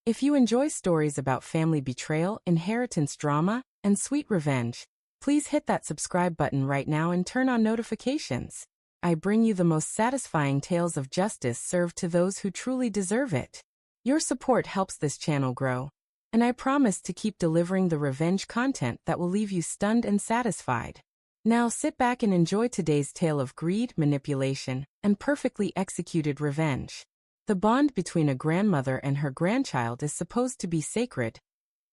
If you enjoy stories about family betrayal, inheritance drama, and sweet revenge, please hit that subscribe button right now and turn on notifications. I bring you the most satisfying tales of justice served to those who truly deserve it. Your support helps this channel grow, and I promise to keep delivering the revenge content that will leave you stunned and satisfied. Now sit back and enjoy today's tale of greed, manipulation, and perfectly executed revenge. The bond between a grandmother and her grandchild is supposed to be sacred,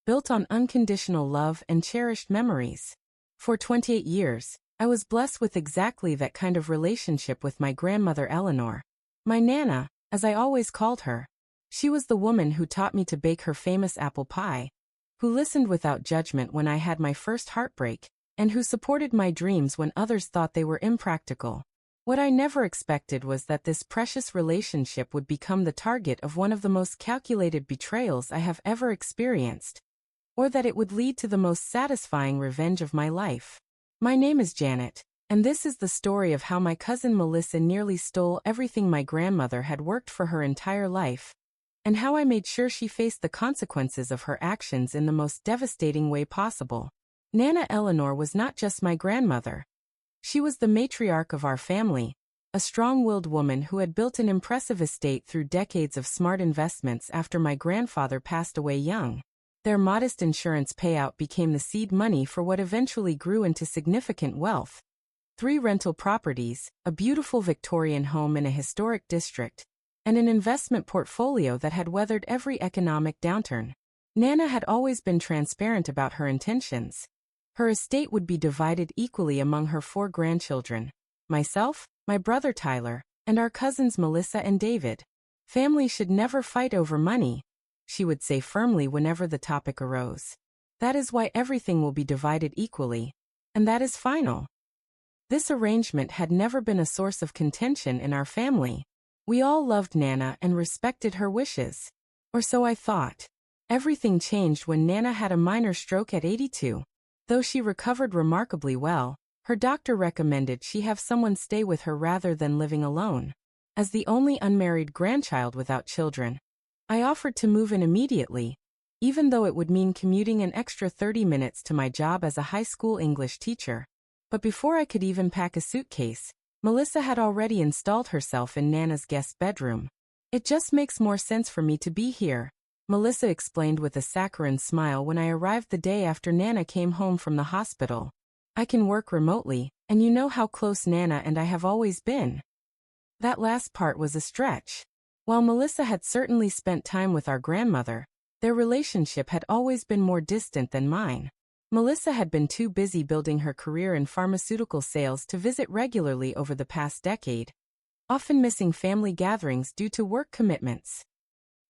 built on unconditional love and cherished memories. For 28 years, I was blessed with exactly that kind of relationship with my grandmother Eleanor. My Nana, as I always called her. She was the woman who taught me to bake her famous apple pie, who listened without judgment when I had my first heartbreak, and who supported my dreams when others thought they were impractical. What I never expected was that this precious relationship would become the target of one of the most calculated betrayals I have ever experienced, or that it would lead to the most satisfying revenge of my life. My name is Janet, and this is the story of how my cousin Melissa nearly stole everything my grandmother had worked for her entire life, and how I made sure she faced the consequences of her actions in the most devastating way possible. Nana Eleanor was not just my grandmother. She was the matriarch of our family, a strong-willed woman who had built an impressive estate through decades of smart investments after my grandfather passed away young. Their modest insurance payout became the seed money for what eventually grew into significant wealth. 3 rental properties, a beautiful Victorian home in a historic district, and an investment portfolio that had weathered every economic downturn. Nana had always been transparent about her intentions. Her estate would be divided equally among her 4 grandchildren, myself, my brother Tyler, and our cousins Melissa and David. Family should never fight over money, she would say firmly whenever the topic arose. That is why everything will be divided equally, and that is final. This arrangement had never been a source of contention in our family. We all loved Nana and respected her wishes. Or so I thought. Everything changed when Nana had a minor stroke at 82. Though she recovered remarkably well, her doctor recommended she have someone stay with her rather than living alone. As the only unmarried grandchild without children, I offered to move in immediately, even though it would mean commuting an extra 30 minutes to my job as a high school English teacher. But before I could even pack a suitcase, Melissa had already installed herself in Nana's guest bedroom. It just makes more sense for me to be here, Melissa explained with a saccharine smile when I arrived the day after Nana came home from the hospital. I can work remotely, and you know how close Nana and I have always been. That last part was a stretch. While Melissa had certainly spent time with our grandmother, their relationship had always been more distant than mine. Melissa had been too busy building her career in pharmaceutical sales to visit regularly over the past decade, often missing family gatherings due to work commitments.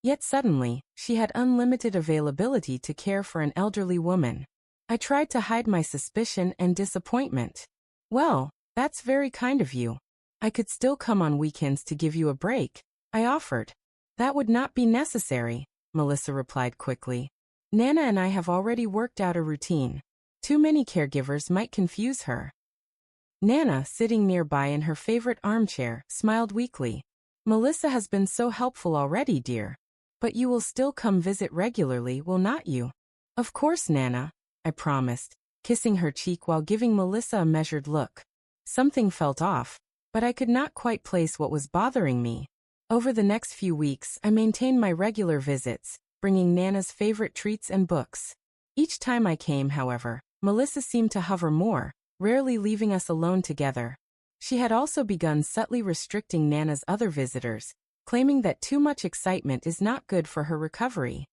Yet suddenly, she had unlimited availability to care for an elderly woman. I tried to hide my suspicion and disappointment. Well, that's very kind of you. I could still come on weekends to give you a break, I offered. That would not be necessary, Melissa replied quickly. Nana and I have already worked out a routine. Too many caregivers might confuse her. Nana, sitting nearby in her favorite armchair, smiled weakly. Melissa has been so helpful already, dear. But you will still come visit regularly, will not you? Of course, Nana, I promised, kissing her cheek while giving Melissa a measured look. Something felt off, but I could not quite place what was bothering me. Over the next few weeks, I maintained my regular visits, bringing Nana's favorite treats and books. Each time I came, however, Melissa seemed to hover more, rarely leaving us alone together. She had also begun subtly restricting Nana's other visitors, claiming that too much excitement is not good for her recovery.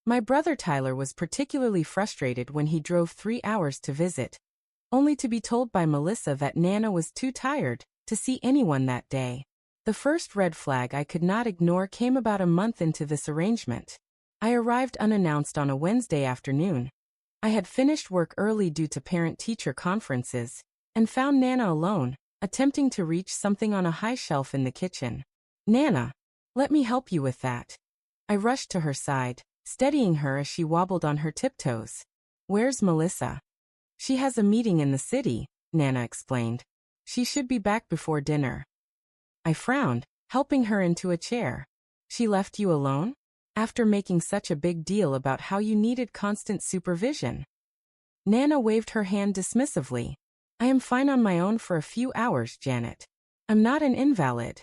My brother Tyler was particularly frustrated when he drove 3 hours to visit, only to be told by Melissa that Nana was too tired to see anyone that day. The first red flag I could not ignore came about a month into this arrangement. I arrived unannounced on a Wednesday afternoon. I had finished work early due to parent-teacher conferences, and found Nana alone, attempting to reach something on a high shelf in the kitchen. Nana, let me help you with that. I rushed to her side, steadying her as she wobbled on her tiptoes. Where's Melissa? She has a meeting in the city, Nana explained. She should be back before dinner. I frowned, helping her into a chair. She left you alone? after making such a big deal about how you needed constant supervision?" Nana waved her hand dismissively. "I am fine on my own for a few hours, Janet. I'm not an invalid."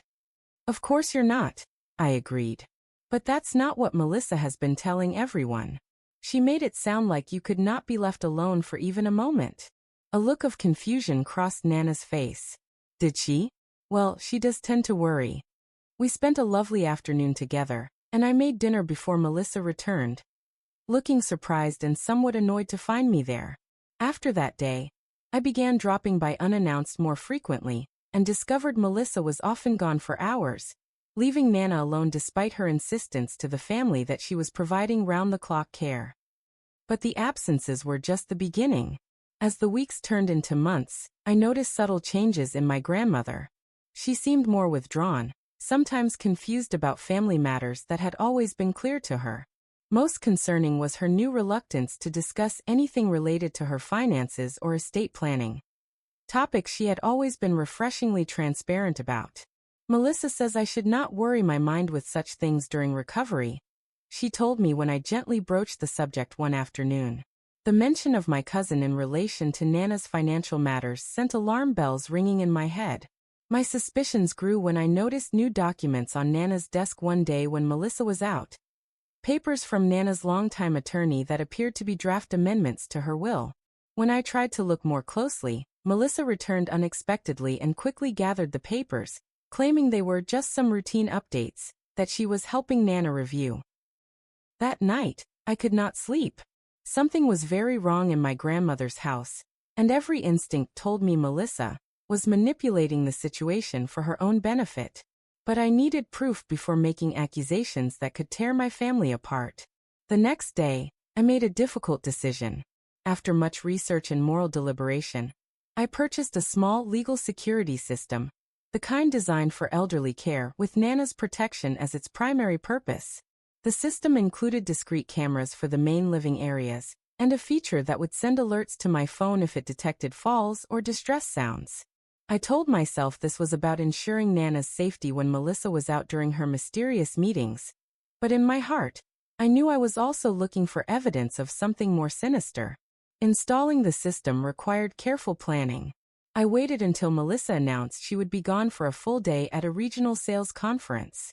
"Of course you're not," I agreed. "But that's not what Melissa has been telling everyone. She made it sound like you could not be left alone for even a moment." A look of confusion crossed Nana's face. "Did she? Well, she does tend to worry." We spent a lovely afternoon together, and I made dinner before Melissa returned, looking surprised and somewhat annoyed to find me there. After that day, I began dropping by unannounced more frequently, and discovered Melissa was often gone for hours, leaving Nana alone despite her insistence to the family that she was providing round-the-clock care. But the absences were just the beginning. As the weeks turned into months, I noticed subtle changes in my grandmother. She seemed more withdrawn, sometimes confused about family matters that had always been clear to her. Most concerning was her new reluctance to discuss anything related to her finances or estate planning, topics she had always been refreshingly transparent about. "Melissa says I should not worry my mind with such things during recovery," she told me when I gently broached the subject one afternoon. The mention of my cousin in relation to Nana's financial matters sent alarm bells ringing in my head. My suspicions grew when I noticed new documents on Nana's desk one day when Melissa was out. Papers from Nana's longtime attorney that appeared to be draft amendments to her will. When I tried to look more closely, Melissa returned unexpectedly and quickly gathered the papers, claiming they were just some routine updates that she was helping Nana review. That night, I could not sleep. Something was very wrong in my grandmother's house, and every instinct told me Melissa was manipulating the situation for her own benefit. But I needed proof before making accusations that could tear my family apart. The next day, I made a difficult decision. After much research and moral deliberation, I purchased a small legal security system, the kind designed for elderly care with Nana's protection as its primary purpose. The system included discrete cameras for the main living areas, and a feature that would send alerts to my phone if it detected falls or distress sounds. I told myself this was about ensuring Nana's safety when Melissa was out during her mysterious meetings. But in my heart, I knew I was also looking for evidence of something more sinister. Installing the system required careful planning. I waited until Melissa announced she would be gone for a full day at a regional sales conference.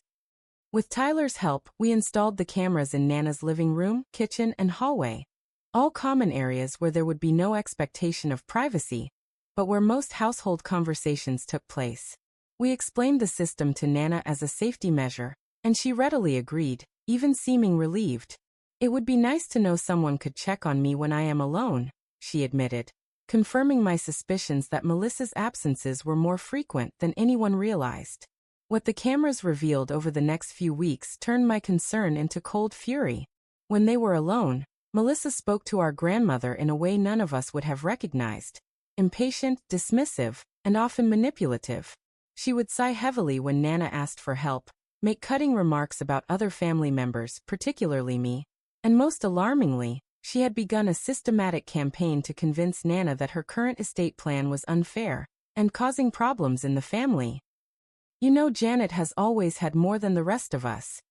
With Tyler's help, we installed the cameras in Nana's living room, kitchen, and hallway, all common areas where there would be no expectation of privacy, but where most household conversations took place. We explained the system to Nana as a safety measure, and she readily agreed, even seeming relieved. "It would be nice to know someone could check on me when I am alone," she admitted, confirming my suspicions that Melissa's absences were more frequent than anyone realized. What the cameras revealed over the next few weeks turned my concern into cold fury. When they were alone, Melissa spoke to our grandmother in a way none of us would have recognized. Impatient, dismissive, and often manipulative. She would sigh heavily when Nana asked for help, make cutting remarks about other family members, particularly me, and most alarmingly, she had begun a systematic campaign to convince Nana that her current estate plan was unfair and causing problems in the family. "You know, Janet has always had more than the rest of us,"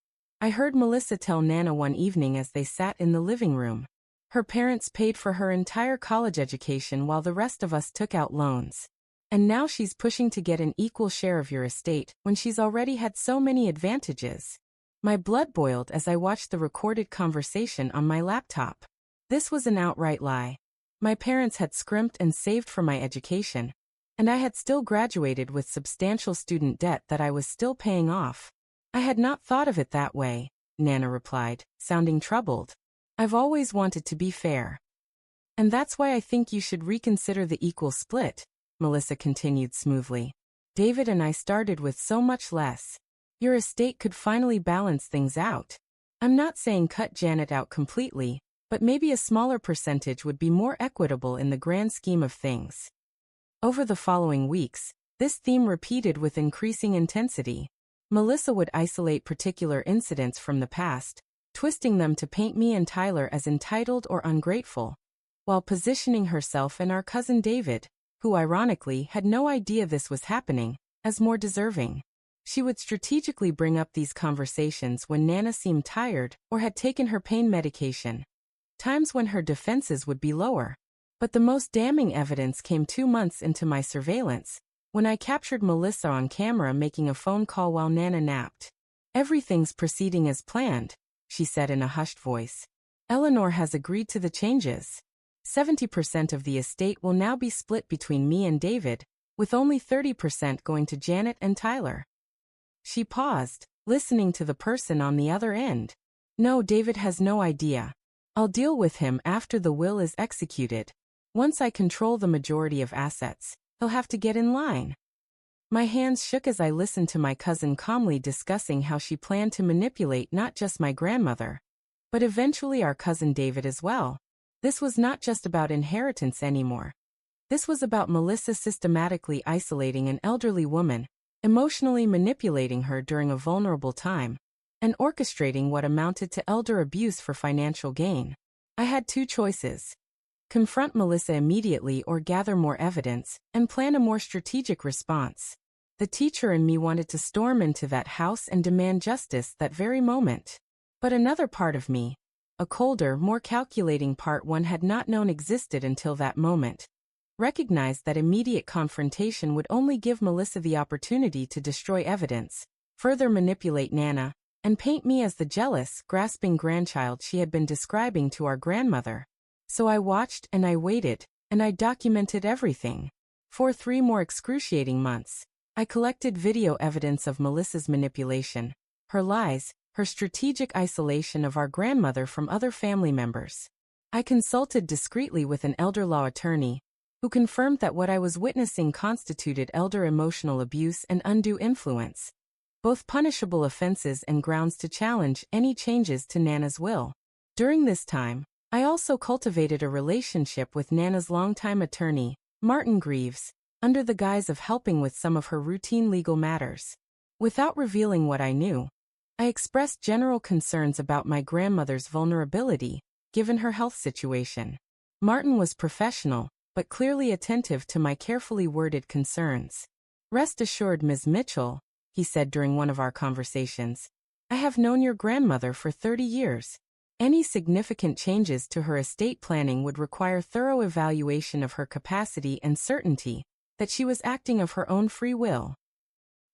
I heard Melissa tell Nana one evening as they sat in the living room. "Her parents paid for her entire college education while the rest of us took out loans. And now she's pushing to get an equal share of your estate when she's already had so many advantages." My blood boiled as I watched the recorded conversation on my laptop. This was an outright lie. My parents had scrimped and saved for my education, and I had still graduated with substantial student debt that I was still paying off. "I had not thought of it that way," Nana replied, sounding troubled. "I've always wanted to be fair. And that's why I think you should reconsider the equal split," Melissa continued smoothly. "David and I started with so much less. Your estate could finally balance things out. I'm not saying cut Janet out completely, but maybe a smaller percentage would be more equitable in the grand scheme of things." Over the following weeks, this theme repeated with increasing intensity. Melissa would isolate particular incidents from the past, twisting them to paint me and Tyler as entitled or ungrateful, while positioning herself and our cousin David, who ironically had no idea this was happening, as more deserving. She would strategically bring up these conversations when Nana seemed tired or had taken her pain medication, times when her defenses would be lower. But the most damning evidence came 2 months into my surveillance, when I captured Melissa on camera making a phone call while Nana napped. "Everything's proceeding as planned," she said in a hushed voice. "Eleanor has agreed to the changes. 70% of the estate will now be split between me and David, with only 30% going to Janet and Tyler." She paused, listening to the person on the other end. "No, David has no idea. I'll deal with him after the will is executed. Once I control the majority of assets, he'll have to get in line." My hands shook as I listened to my cousin calmly discussing how she planned to manipulate not just my grandmother, but eventually our cousin David as well. This was not just about inheritance anymore. This was about Melissa systematically isolating an elderly woman, emotionally manipulating her during a vulnerable time, and orchestrating what amounted to elder abuse for financial gain. I had 2 choices: confront Melissa immediately or gather more evidence and plan a more strategic response. The teacher in me wanted to storm into that house and demand justice that very moment. But another part of me, a colder, more calculating part one had not known existed until that moment, recognized that immediate confrontation would only give Melissa the opportunity to destroy evidence, further manipulate Nana, and paint me as the jealous, grasping grandchild she had been describing to our grandmother. So I watched and I waited, and I documented everything. For 3 more excruciating months, I collected video evidence of Melissa's manipulation, her lies, her strategic isolation of our grandmother from other family members. I consulted discreetly with an elder law attorney, who confirmed that what I was witnessing constituted elder emotional abuse and undue influence, both punishable offenses and grounds to challenge any changes to Nana's will. During this time, I also cultivated a relationship with Nana's longtime attorney, Martin Greaves, under the guise of helping with some of her routine legal matters. Without revealing what I knew, I expressed general concerns about my grandmother's vulnerability, given her health situation. Martin was professional, but clearly attentive to my carefully worded concerns. "Rest assured, Ms. Mitchell," he said during one of our conversations, "I have known your grandmother for 30 years. Any significant changes to her estate planning would require thorough evaluation of her capacity and certainty that she was acting of her own free will."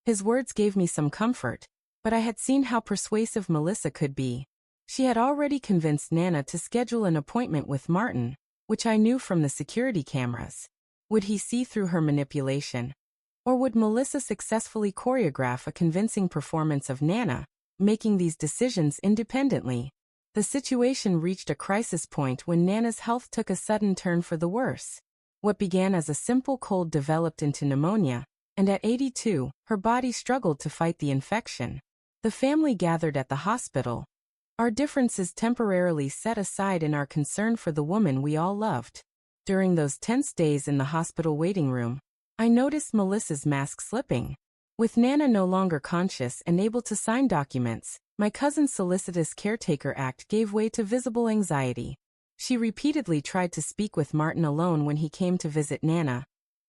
His words gave me some comfort, but I had seen how persuasive Melissa could be. She had already convinced Nana to schedule an appointment with Martin, which I knew from the security cameras. Would he see through her manipulation? Or would Melissa successfully choreograph a convincing performance of Nana, making these decisions independently? The situation reached a crisis point when Nana's health took a sudden turn for the worse. What began as a simple cold developed into pneumonia, and at 82, her body struggled to fight the infection. The family gathered at the hospital, our differences temporarily set aside in our concern for the woman we all loved. During those tense days in the hospital waiting room, I noticed Melissa's mask slipping. With Nana no longer conscious and able to sign documents, my cousin's solicitous caretaker act gave way to visible anxiety. She repeatedly tried to speak with Martin alone when he came to visit Nana,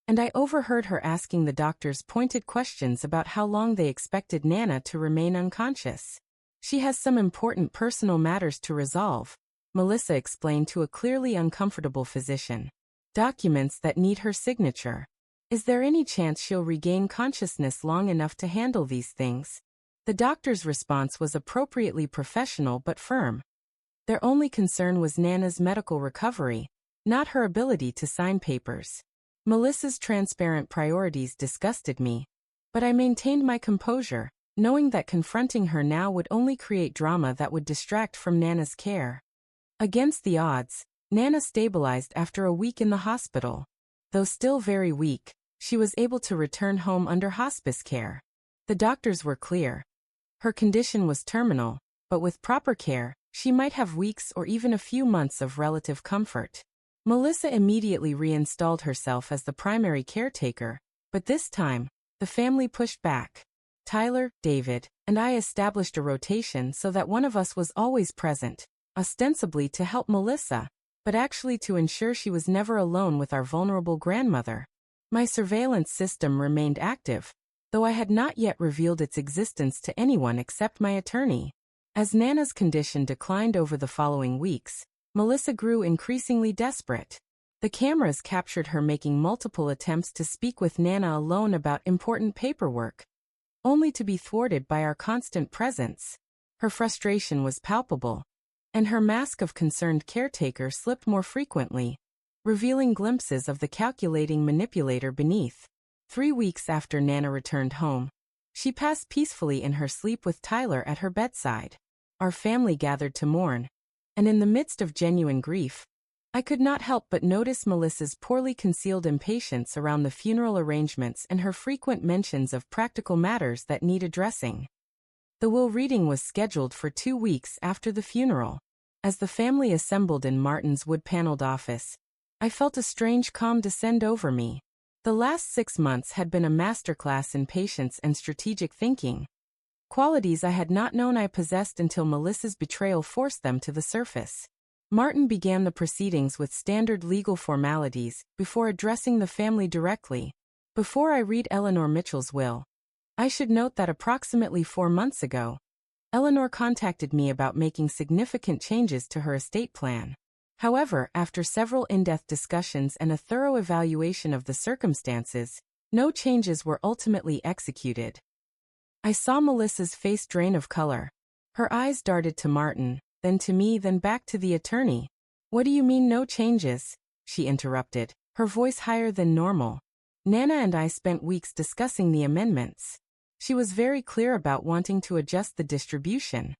and I overheard her asking the doctors pointed questions about how long they expected Nana to remain unconscious. "She has some important personal matters to resolve," Melissa explained to a clearly uncomfortable physician. "Documents that need her signature. Is there any chance she'll regain consciousness long enough to handle these things?" The doctor's response was appropriately professional but firm. Their only concern was Nana's medical recovery, not her ability to sign papers. Melissa's transparent priorities disgusted me, but I maintained my composure, knowing that confronting her now would only create drama that would distract from Nana's care. Against the odds, Nana stabilized after a week in the hospital. Though still very weak, she was able to return home under hospice care. The doctors were clear. Her condition was terminal, but with proper care, she might have weeks or even a few months of relative comfort. Melissa immediately reinstalled herself as the primary caretaker, but this time, the family pushed back. Tyler, David, and I established a rotation so that one of us was always present, ostensibly to help Melissa, but actually to ensure she was never alone with our vulnerable grandmother. My surveillance system remained active, though I had not yet revealed its existence to anyone except my attorney. As Nana's condition declined over the following weeks, Melissa grew increasingly desperate. The cameras captured her making multiple attempts to speak with Nana alone about important paperwork, only to be thwarted by our constant presence. Her frustration was palpable, and her mask of concerned caretaker slipped more frequently, revealing glimpses of the calculating manipulator beneath. 3 weeks after Nana returned home, she passed peacefully in her sleep with Tyler at her bedside. Our family gathered to mourn, and in the midst of genuine grief, I could not help but notice Melissa's poorly concealed impatience around the funeral arrangements and her frequent mentions of practical matters that need addressing. The will reading was scheduled for 2 weeks after the funeral. As the family assembled in Martin's wood-paneled office, I felt a strange calm descend over me. The last 6 months had been a masterclass in patience and strategic thinking, qualities I had not known I possessed until Melissa's betrayal forced them to the surface. Martin began the proceedings with standard legal formalities before addressing the family directly. Before I read Eleanor Mitchell's will, I should note that approximately 4 months ago, Eleanor contacted me about making significant changes to her estate plan. However, after several in-depth discussions and a thorough evaluation of the circumstances, no changes were ultimately executed. I saw Melissa's face drain of color. Her eyes darted to Martin, then to me, then back to the attorney. "What do you mean no changes?" she interrupted, her voice higher than normal. "Nana and I spent weeks discussing the amendments. She was very clear about wanting to adjust the distribution."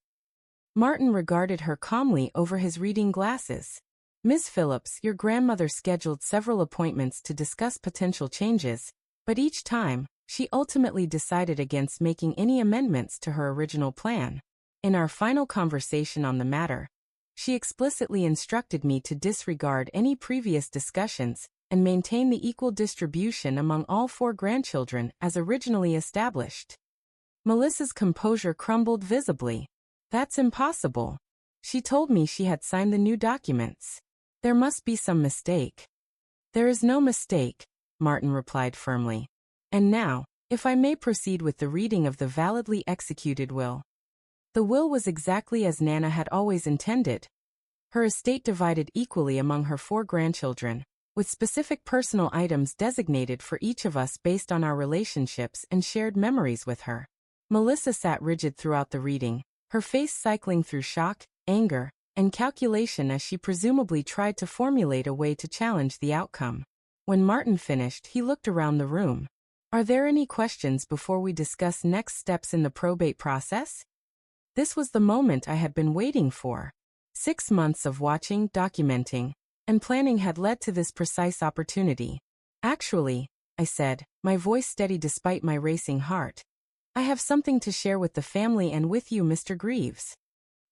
Martin regarded her calmly over his reading glasses. "Miss Phillips, your grandmother scheduled several appointments to discuss potential changes, but each time, she ultimately decided against making any amendments to her original plan. In our final conversation on the matter, she explicitly instructed me to disregard any previous discussions and maintain the equal distribution among all 4 grandchildren as originally established." Melissa's composure crumbled visibly. "That's impossible. She told me she had signed the new documents. There must be some mistake." "There is no mistake," Martin replied firmly. "And now, if I may proceed with the reading of the validly executed will." The will was exactly as Nana had always intended. Her estate divided equally among her 4 grandchildren, with specific personal items designated for each of us based on our relationships and shared memories with her. Melissa sat rigid throughout the reading, her face cycling through shock, anger, and calculation as she presumably tried to formulate a way to challenge the outcome. When Martin finished, he looked around the room. "Are there any questions before we discuss next steps in the probate process?" This was the moment I had been waiting for. 6 months of watching, documenting, and planning had led to this precise opportunity. "Actually," I said, my voice steady despite my racing heart, "I have something to share with the family and with you, Mr. Greaves."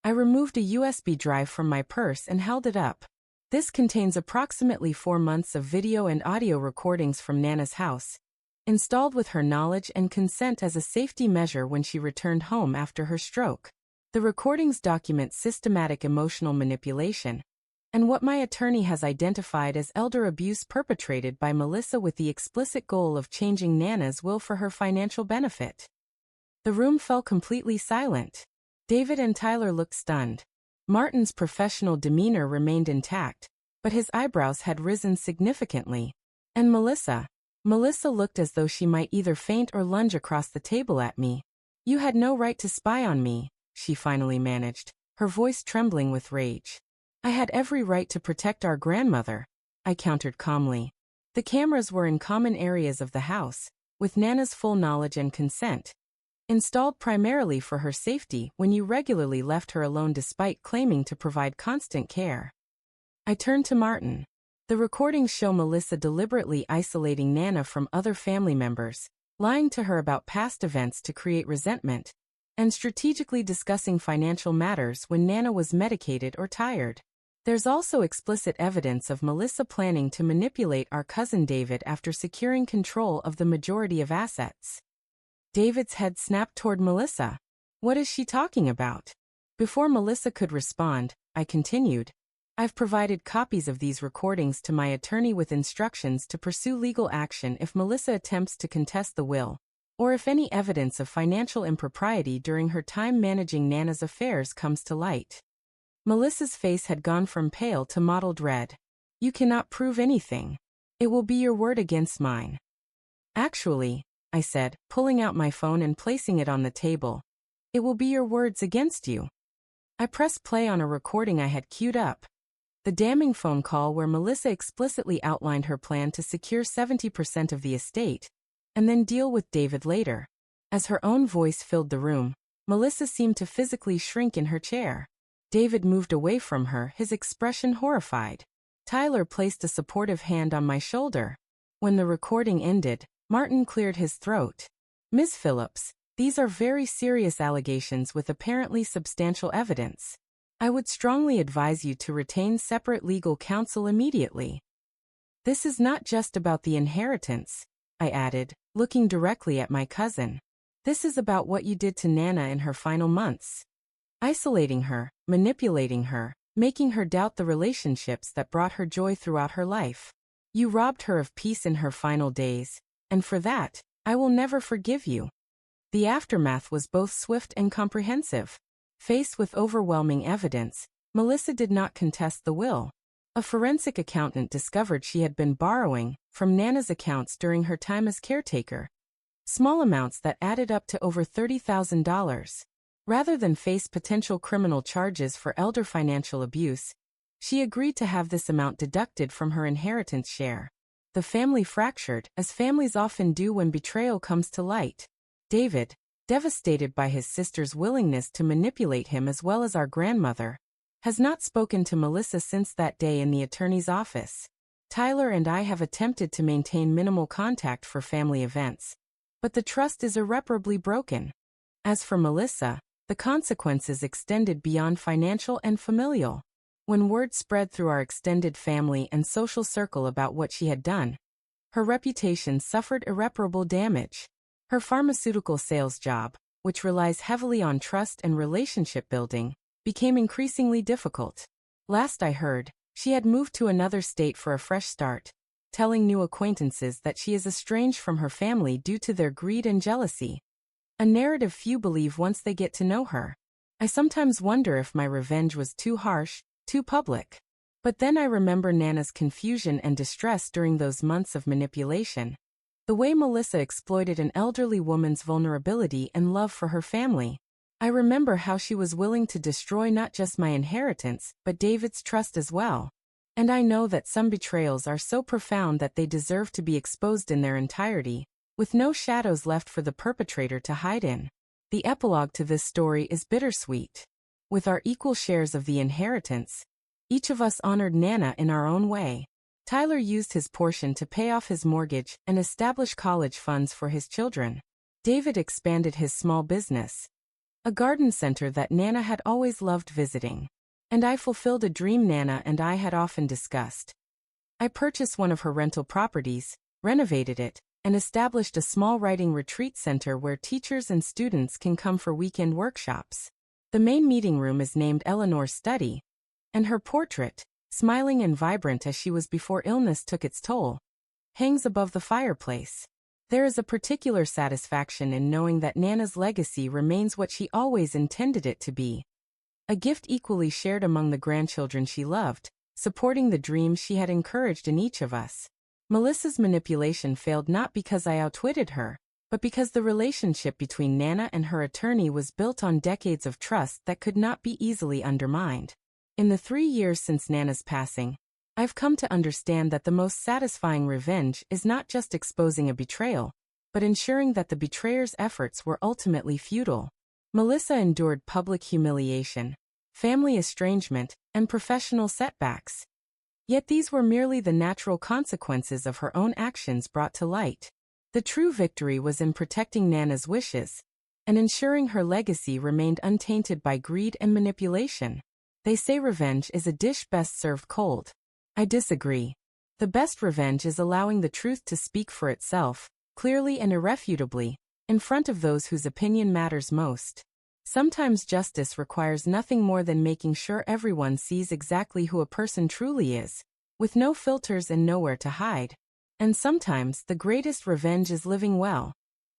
I removed a USB drive from my purse and held it up. This contains approximately 4 months of video and audio recordings from Nana's house, installed with her knowledge and consent as a safety measure when she returned home after her stroke. The recordings document systematic emotional manipulation, and what my attorney has identified as elder abuse perpetrated by Melissa with the explicit goal of changing Nana's will for her financial benefit. The room fell completely silent. David and Tyler looked stunned. Martin's professional demeanor remained intact, but his eyebrows had risen significantly. And Melissa looked as though she might either faint or lunge across the table at me. "You had no right to spy on me," she finally managed, her voice trembling with rage. "I had every right to protect our grandmother," I countered calmly. "The cameras were in common areas of the house, with Nana's full knowledge and consent, installed primarily for her safety when you regularly left her alone despite claiming to provide constant care." I turned to Martin. "The recordings show Melissa deliberately isolating Nana from other family members, lying to her about past events to create resentment, and strategically discussing financial matters when Nana was medicated or tired. There's also explicit evidence of Melissa planning to manipulate our cousin David after securing control of the majority of assets." David's head snapped toward Melissa. "What is she talking about?" Before Melissa could respond, I continued, "I've provided copies of these recordings to my attorney with instructions to pursue legal action if Melissa attempts to contest the will, or if any evidence of financial impropriety during her time managing Nana's affairs comes to light. Melissa's face had gone from pale to mottled red. You cannot prove anything. It will be your word against mine. Actually, I said, pulling out my phone and placing it on the table, it will be your words against you. I pressed play on a recording I had queued up. The damning phone call where Melissa explicitly outlined her plan to secure 70% of the estate, and then deal with David later. As her own voice filled the room, Melissa seemed to physically shrink in her chair. David moved away from her, his expression horrified. Tyler placed a supportive hand on my shoulder. When the recording ended, Martin cleared his throat. Ms. Phillips, these are very serious allegations with apparently substantial evidence. I would strongly advise you to retain separate legal counsel immediately. This is not just about the inheritance, I added, looking directly at my cousin. This is about what you did to Nana in her final months. Isolating her, manipulating her, making her doubt the relationships that brought her joy throughout her life. You robbed her of peace in her final days, and for that, I will never forgive you. The aftermath was both swift and comprehensive. Faced with overwhelming evidence, Melissa did not contest the will. A forensic accountant discovered she had been borrowing from Nana's accounts during her time as caretaker. Small amounts that added up to over $30,000. Rather than face potential criminal charges for elder financial abuse, she agreed to have this amount deducted from her inheritance share. The family fractured, as families often do when betrayal comes to light. David, devastated by his sister's willingness to manipulate him as well as our grandmother, has not spoken to Melissa since that day in the attorney's office. Tyler and I have attempted to maintain minimal contact for family events, but the trust is irreparably broken. As for Melissa, the consequences extended beyond financial and familial. When word spread through our extended family and social circle about what she had done, her reputation suffered irreparable damage. Her pharmaceutical sales job, which relies heavily on trust and relationship building, became increasingly difficult. Last I heard, she had moved to another state for a fresh start, telling new acquaintances that she is estranged from her family due to their greed and jealousy. A narrative few believe once they get to know her. I sometimes wonder if my revenge was too harsh, too public. But then I remember Nana's confusion and distress during those months of manipulation. The way Melissa exploited an elderly woman's vulnerability and love for her family. I remember how she was willing to destroy not just my inheritance, but David's trust as well. And I know that some betrayals are so profound that they deserve to be exposed in their entirety, with no shadows left for the perpetrator to hide in. The epilogue to this story is bittersweet. With our equal shares of the inheritance, each of us honored Nana in our own way. Tyler used his portion to pay off his mortgage and establish college funds for his children. David expanded his small business, a garden center that Nana had always loved visiting. And I fulfilled a dream Nana and I had often discussed. I purchased one of her rental properties, renovated it, and established a small writing retreat center where teachers and students can come for weekend workshops. The main meeting room is named Eleanor's Study, and her portrait, smiling and vibrant as she was before illness took its toll, hangs above the fireplace. There is a particular satisfaction in knowing that Nana's legacy remains what she always intended it to be. A gift equally shared among the grandchildren she loved, supporting the dreams she had encouraged in each of us. Melissa's manipulation failed not because I outwitted her, but because the relationship between Nana and her attorney was built on decades of trust that could not be easily undermined. In the 3 years since Nana's passing, I've come to understand that the most satisfying revenge is not just exposing a betrayal, but ensuring that the betrayer's efforts were ultimately futile. Melissa endured public humiliation, family estrangement, and professional setbacks. Yet these were merely the natural consequences of her own actions brought to light. The true victory was in protecting Nana's wishes, and ensuring her legacy remained untainted by greed and manipulation. They say revenge is a dish best served cold. I disagree. The best revenge is allowing the truth to speak for itself, clearly and irrefutably, in front of those whose opinion matters most. Sometimes justice requires nothing more than making sure everyone sees exactly who a person truly is, with no filters and nowhere to hide. And sometimes the greatest revenge is living well.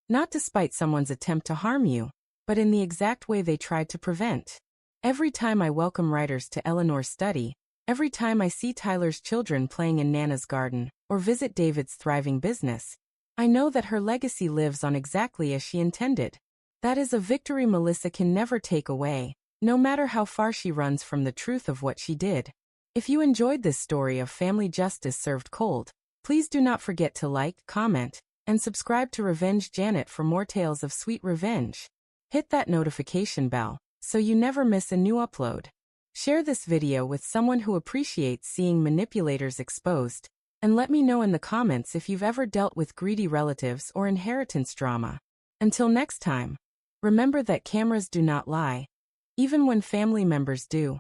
not despite someone's attempt to harm you, but in the exact way they tried to prevent. Every time I welcome writers to Eleanor's study, every time I see Tyler's children playing in Nana's garden, or visit David's thriving business, I know that her legacy lives on exactly as she intended. That is a victory Melissa can never take away, no matter how far she runs from the truth of what she did. If you enjoyed this story of family justice served cold, please do not forget to like, comment, and subscribe to Revenge Janet for more tales of sweet revenge. Hit that notification bell so you never miss a new upload. Share this video with someone who appreciates seeing manipulators exposed, and let me know in the comments if you've ever dealt with greedy relatives or inheritance drama. Until next time, remember that cameras do not lie, even when family members do.